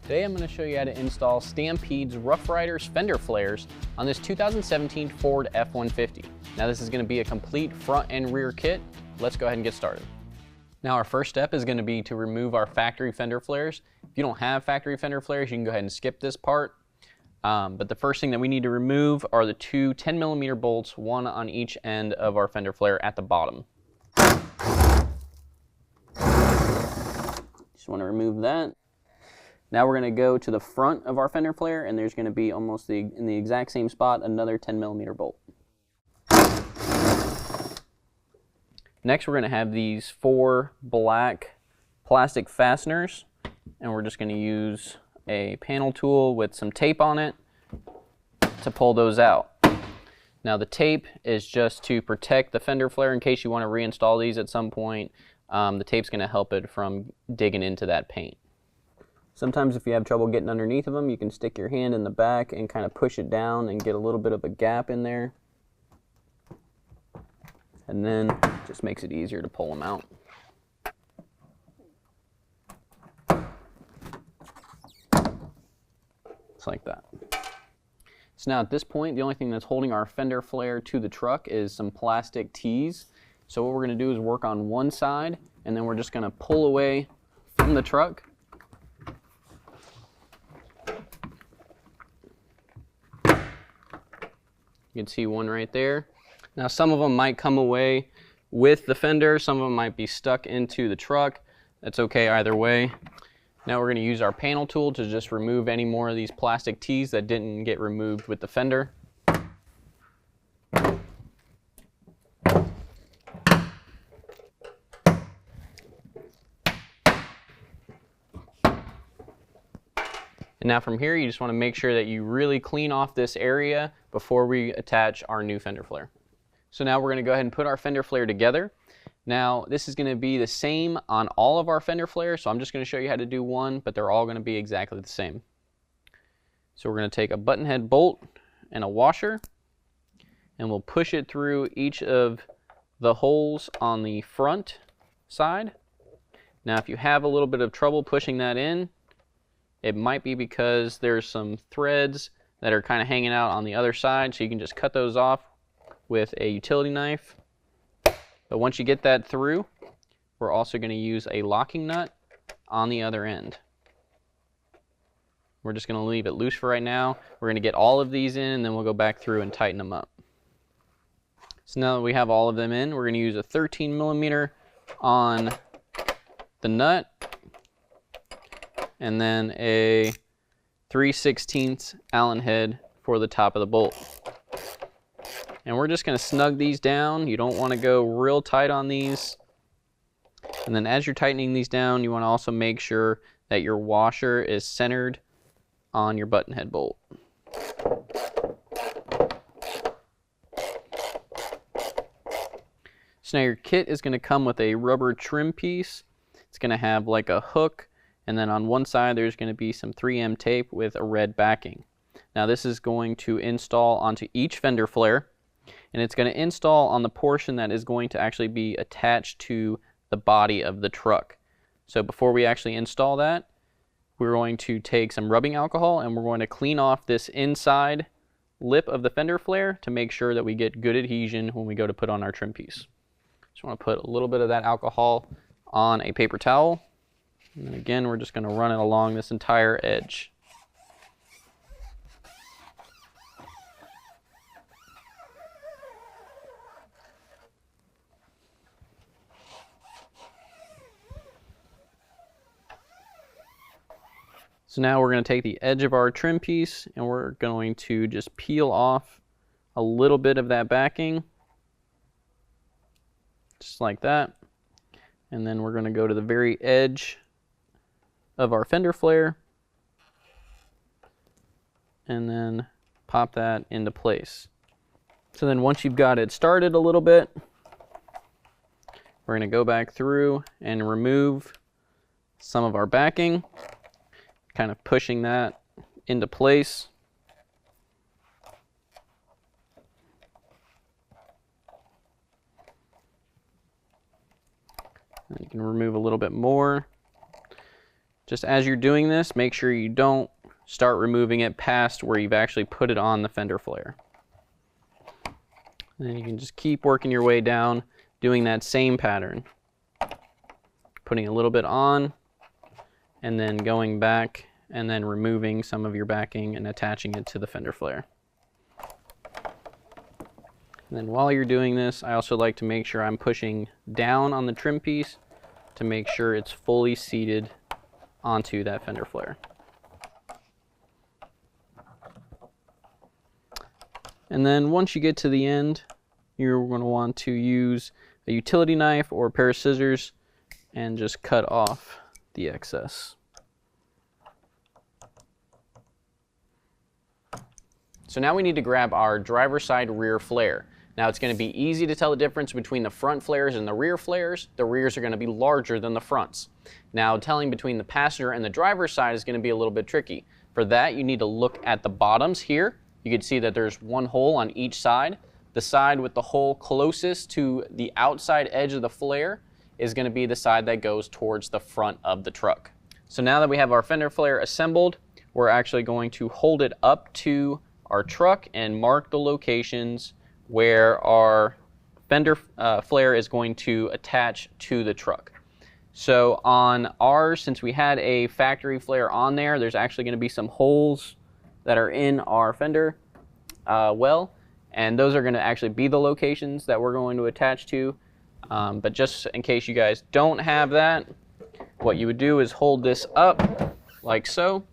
Today I'm going to show you how to install Stampede's RuffRidrz Fender flares on this 2017 Ford F-150. Now this is going to be a complete front and rear kit. Let's go ahead and get started. Now our first step is going to be to remove our factory fender flares. If you don't have factory fender flares, you can go ahead and skip this part. But the first thing that we need to remove are the two 10mm bolts, one on each end of our fender flare at the bottom. Just want to remove that. Now we're going to go to the front of our fender flare, and there's going to be almost in the exact same spot another 10mm bolt. Next we're going to have these 4 black plastic fasteners, and we're just going to use a panel tool with some tape on it to pull those out. Now the tape is just to protect the fender flare in case you want to reinstall these at some point. The tape's going to help it from digging into that paint. Sometimes if you have trouble getting underneath of them, you can stick your hand in the back and kind of push it down and get a little bit of a gap in there. And then it just makes it easier to pull them out. Just like that. So now at this point, the only thing that's holding our fender flare to the truck is some plastic tees. So what we're going to do is work on one side, and then we're just going to pull away from the truck. You can see one right there. Now some of them might come away with the fender, some of them might be stuck into the truck. That's okay either way. Now we're going to use our panel tool to just remove any more of these plastic tees that didn't get removed with the fender. And now from here, you just want to make sure that you really clean off this area before we attach our new fender flare. So now we're going to go ahead and put our fender flare together. Now this is going to be the same on all of our fender flares, so I'm just going to show you how to do one, but they're all going to be exactly the same. So we're going to take a button head bolt and a washer, and we'll push it through each of the holes on the front side. Now if you have a little bit of trouble pushing that in, it might be because there's some threads that are kind of hanging out on the other side, so you can just cut those off with a utility knife. But once you get that through, we're also going to use a locking nut on the other end. We're just going to leave it loose for right now. We're going to get all of these in, and then we'll go back through and tighten them up. So now that we have all of them in, we're going to use a 13mm on the nut, and then a 3/16 Allen head for the top of the bolt. And we're just going to snug these down. You don't want to go real tight on these. And then as you're tightening these down, you want to also make sure that your washer is centered on your button head bolt. So now your kit is going to come with a rubber trim piece. It's going to have like a hook, and then on one side there's going to be some 3M tape with a red backing. Now this is going to install onto each fender flare, and it's going to install on the portion that is going to actually be attached to the body of the truck. So before we actually install that, we're going to take some rubbing alcohol and we're going to clean off this inside lip of the fender flare to make sure that we get good adhesion when we go to put on our trim piece. Just want to put a little bit of that alcohol on a paper towel. And again, we're just going to run it along this entire edge. So now we're going to take the edge of our trim piece and we're going to just peel off a little bit of that backing, just like that. And then we're going to go to the very edge of our fender flare and then pop that into place. So then once you've got it started a little bit, we're going to go back through and remove some of our backing, kind of pushing that into place. And you can remove a little bit more. Just as you're doing this, make sure you don't start removing it past where you've actually put it on the fender flare. And then you can just keep working your way down, doing that same pattern. Putting a little bit on, and then going back, and then removing some of your backing and attaching it to the fender flare. And then while you're doing this, I also like to make sure I'm pushing down on the trim piece to make sure it's fully seated onto that fender flare. And then once you get to the end, you're going to want to use a utility knife or a pair of scissors and just cut off the excess. So now we need to grab our driver's side rear flare. Now it's going to be easy to tell the difference between the front flares and the rear flares. The rears are going to be larger than the fronts. Now telling between the passenger and the driver's side is going to be a little bit tricky. For that, you need to look at the bottoms here. You can see that there's one hole on each side. The side with the hole closest to the outside edge of the flare is going to be the side that goes towards the front of the truck. So now that we have our fender flare assembled, we're actually going to hold it up to our truck and mark the locations where our fender flare is going to attach to the truck. So on ours, since we had a factory flare on there, there's actually going to be some holes that are in our fender well, and those are going to actually be the locations that we're going to attach to. But just in case you guys don't have that, what you would do is hold this up like so,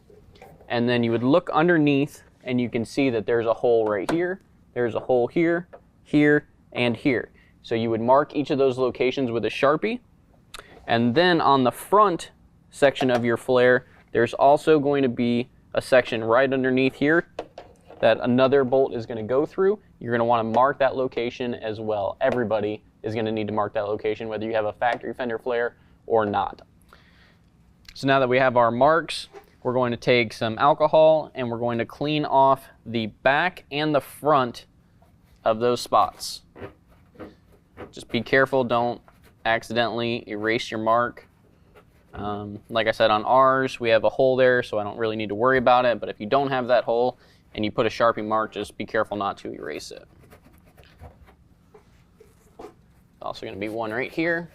and then you would look underneath and you can see that there's a hole right here, there's a hole here, here, and here. So you would mark each of those locations with a Sharpie, and then on the front section of your flare, there's also going to be a section right underneath here that another bolt is going to go through. You're going to want to mark that location as well. Everybody is going to need to mark that location, whether you have a factory fender flare or not. So now that we have our marks, we're going to take some alcohol and we're going to clean off the back and the front of those spots. Just be careful, don't accidentally erase your mark. Like I said, on ours, we have a hole there, so I don't really need to worry about it, but if you don't have that hole and you put a Sharpie mark, just be careful not to erase it. Also going to be one right here.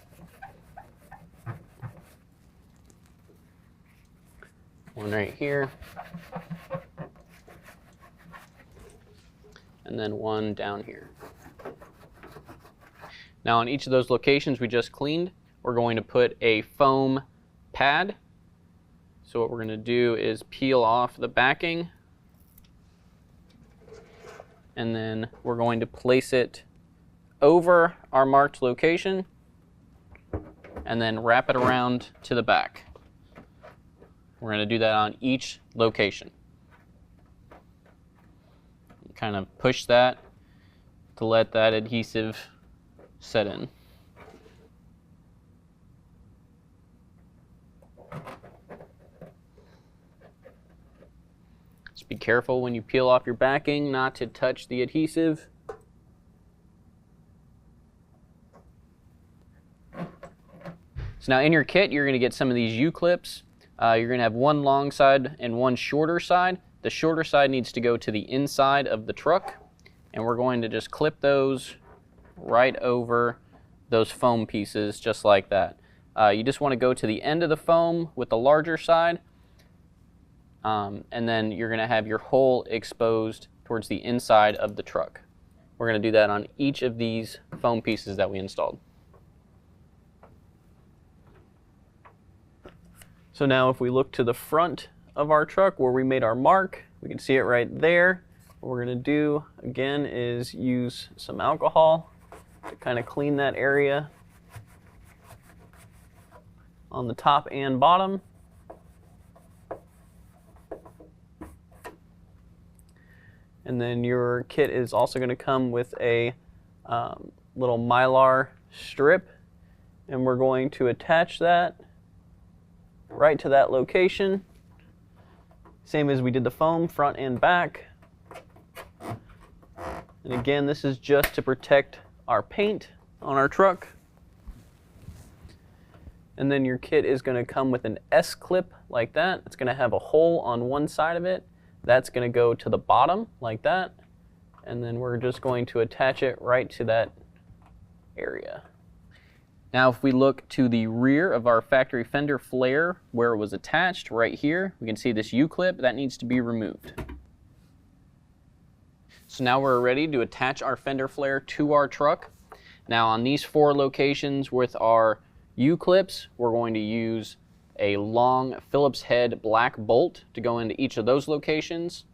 One right here. And then one down here. Now on each of those locations we just cleaned, we're going to put a foam pad. So what we're going to do is peel off the backing, and then we're going to place it over our marked location and then wrap it around to the back. We're going to do that on each location. Kind of push that to let that adhesive set in. Just be careful when you peel off your backing not to touch the adhesive. So now in your kit, you're going to get some of these U-clips. You're going to have one long side and one shorter side. The shorter side needs to go to the inside of the truck, and we're going to just clip those right over those foam pieces just like that. You just want to go to the end of the foam with the larger side, and then you're going to have your hole exposed towards the inside of the truck. We're going to do that on each of these foam pieces that we installed. So now if we look to the front of our truck where we made our mark, we can see it right there. What we're going to do again is use some alcohol to kind of clean that area on the top and bottom. And then your kit is also going to come with a little Mylar strip, and we're going to attach that right to that location. Same as we did the foam, front and back. And again, this is just to protect our paint on our truck. And then your kit is going to come with an S-clip like that. It's going to have a hole on one side of it. That's going to go to the bottom like that. And then we're just going to attach it right to that area. Now if we look to the rear of our factory fender flare where it was attached right here, we can see this U-clip that needs to be removed. So now we're ready to attach our fender flare to our truck. Now on these 4 locations with our U-clips, we're going to use a long Phillips head black bolt to go into each of those locations.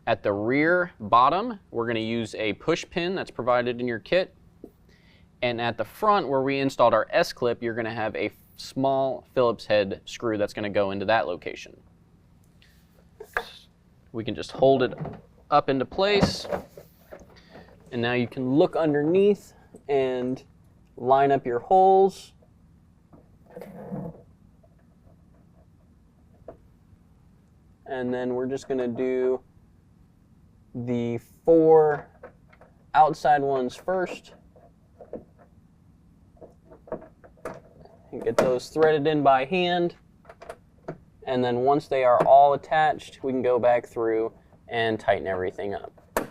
At the rear bottom, we're going to use a push pin that's provided in your kit. And at the front where we installed our S-clip, you're going to have a small Phillips head screw that's going to go into that location. We can just hold it up into place. And now you can look underneath and line up your holes. And then we're just going to do the 4 outside ones first. And get those threaded in by hand. And then once they are all attached, we can go back through and tighten everything up. So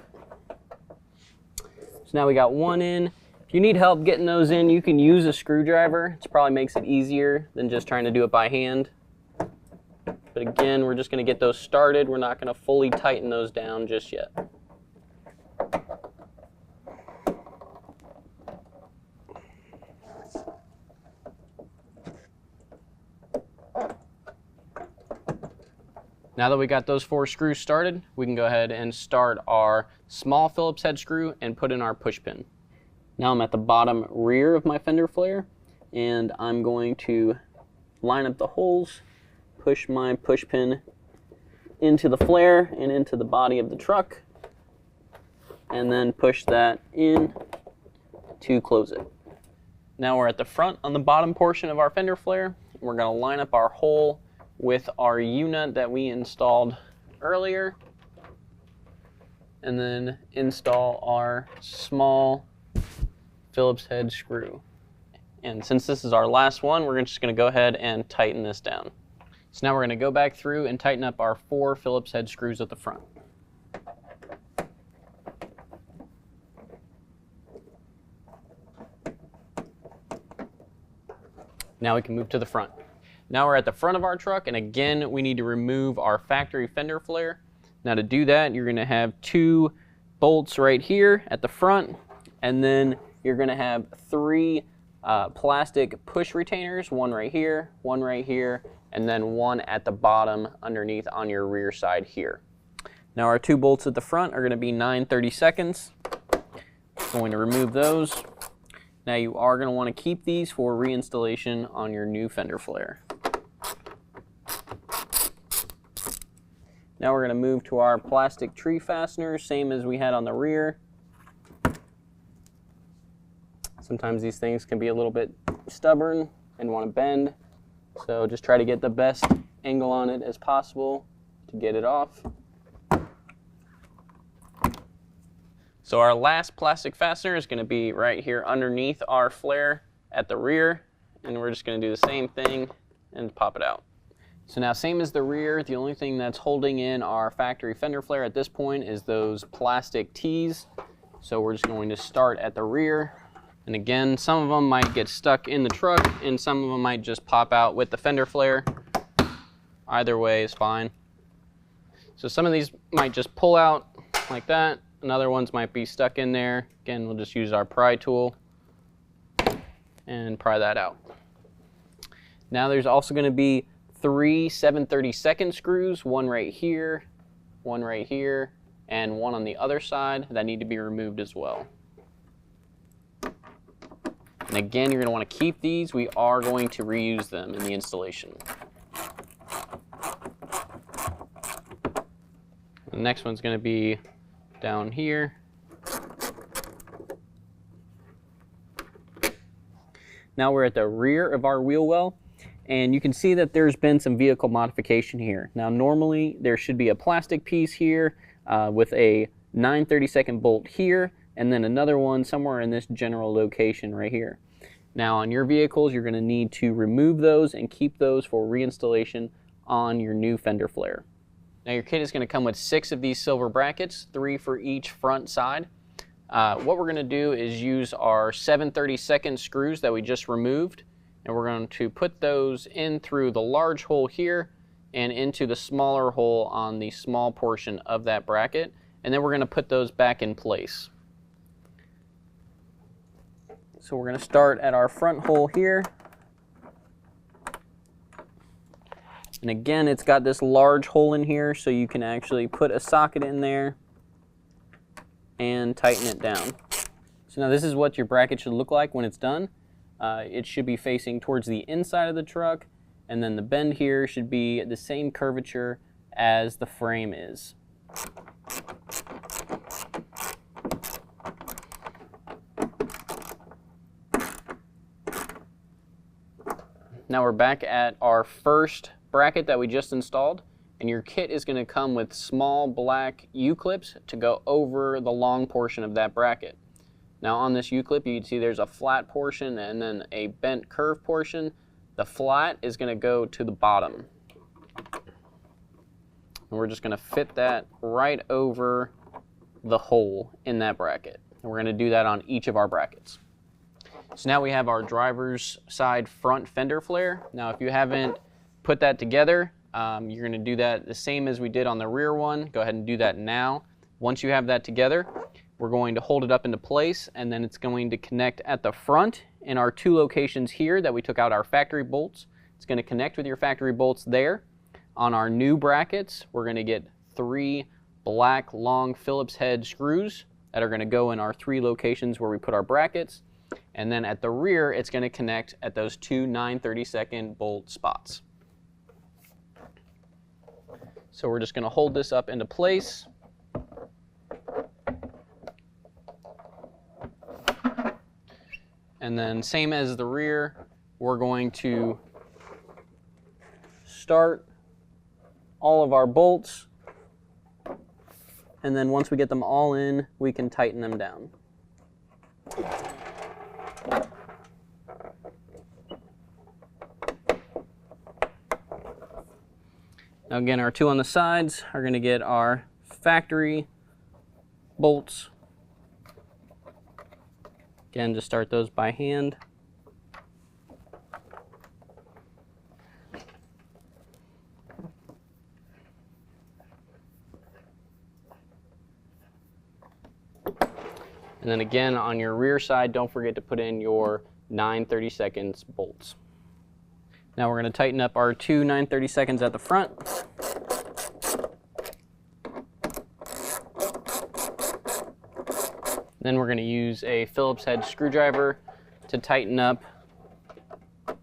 now we got one in. If you need help getting those in, you can use a screwdriver. It probably makes it easier than just trying to do it by hand. But again, we're just going to get those started. We're not going to fully tighten those down just yet. Now that we got those 4 screws started, we can go ahead and start our small Phillips head screw and put in our push pin. Now I'm at the bottom rear of my fender flare, and I'm going to line up the holes, push my push pin into the flare and into the body of the truck, and then push that in to close it. Now we're at the front on the bottom portion of our fender flare. We're going to line up our hole with our U-nut that we installed earlier, and then install our small Phillips head screw. And since this is our last one, we're just going to go ahead and tighten this down. So now we're going to go back through and tighten up our 4 Phillips head screws at the front. Now we can move to the front. Now we're at the front of our truck, and again, we need to remove our factory fender flare. Now to do that, you're going to have 2 bolts right here at the front, and then you're going to have 3 plastic push retainers, one right here, and then one at the bottom underneath on your rear side here. Now our 2 bolts at the front are going to be 9/32. Going to remove those. Now you are going to want to keep these for reinstallation on your new fender flare. Now we're going to move to our plastic tree fasteners, same as we had on the rear. Sometimes these things can be a little bit stubborn and want to bend, so just try to get the best angle on it as possible to get it off. So our last plastic fastener is going to be right here underneath our flare at the rear, and we're just going to do the same thing and pop it out. So now, same as the rear, the only thing that's holding in our factory fender flare at this point is those plastic tees. So we're just going to start at the rear. And again, some of them might get stuck in the truck and some of them might just pop out with the fender flare. Either way is fine. So some of these might just pull out like that, and other ones might be stuck in there. Again, we'll just use our pry tool and pry that out. Now there's also going to be 3 7/32 screws, one right here, and one on the other side that need to be removed as well. And again, you're going to want to keep these. We are going to reuse them in the installation. The next one's going to be down here. Now we're at the rear of our wheel well, and you can see that there's been some vehicle modification here. Now normally there should be a plastic piece here with a 9/32 bolt here, and then another one somewhere in this general location right here. Now on your vehicles, you're going to need to remove those and keep those for reinstallation on your new fender flare. Now your kit is going to come with 6 of these silver brackets, 3 for each front side. What we're going to do is use our 7/32 screws that we just removed, and we're going to put those in through the large hole here and into the smaller hole on the small portion of that bracket, and then we're going to put those back in place. So we're going to start at our front hole here. And again, it's got this large hole in here, so you can actually put a socket in there and tighten it down. So now this is what your bracket should look like when it's done. It should be facing towards the inside of the truck, and then the bend here should be the same curvature as the frame is. Now we're back at our first bracket that we just installed, and your kit is going to come with small black U-clips to go over the long portion of that bracket. Now on this U-clip, you can see there's a flat portion and then a bent curve portion. The flat is going to go to the bottom. And we're just going to fit that right over the hole in that bracket. And we're going to do that on each of our brackets. So now we have our driver's side front fender flare. Now if you haven't put that together, you're going to do that the same as we did on the rear one. Go ahead and do that now. Once you have that together, we're going to hold it up into place, and then it's going to connect at the front in our 2 locations here that we took out our factory bolts. It's going to connect with your factory bolts there. On our new brackets, we're going to get 3 black long Phillips head screws that are going to go in our 3 locations where we put our brackets. And then at the rear, it's going to connect at those 2 9/32 bolt spots. So we're just going to hold this up into place. And then same as the rear, we're going to start all of our bolts. And then once we get them all in, we can tighten them down. Now again, our 2 on the sides are going to get our factory bolts. Again, just start those by hand. And then again, on your rear side, don't forget to put in your 9/32 bolts. Now we're going to tighten up our 2 9/32 at the front. Then we're going to use a Phillips head screwdriver to tighten up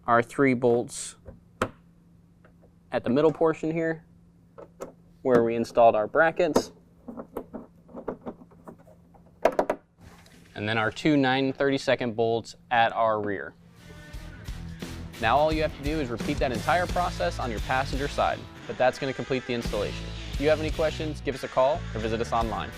our 3 bolts at the middle portion here, where we installed our brackets. And then our 2 9/32 bolts at our rear. Now all you have to do is repeat that entire process on your passenger side, but that's going to complete the installation. If you have any questions, give us a call or visit us online.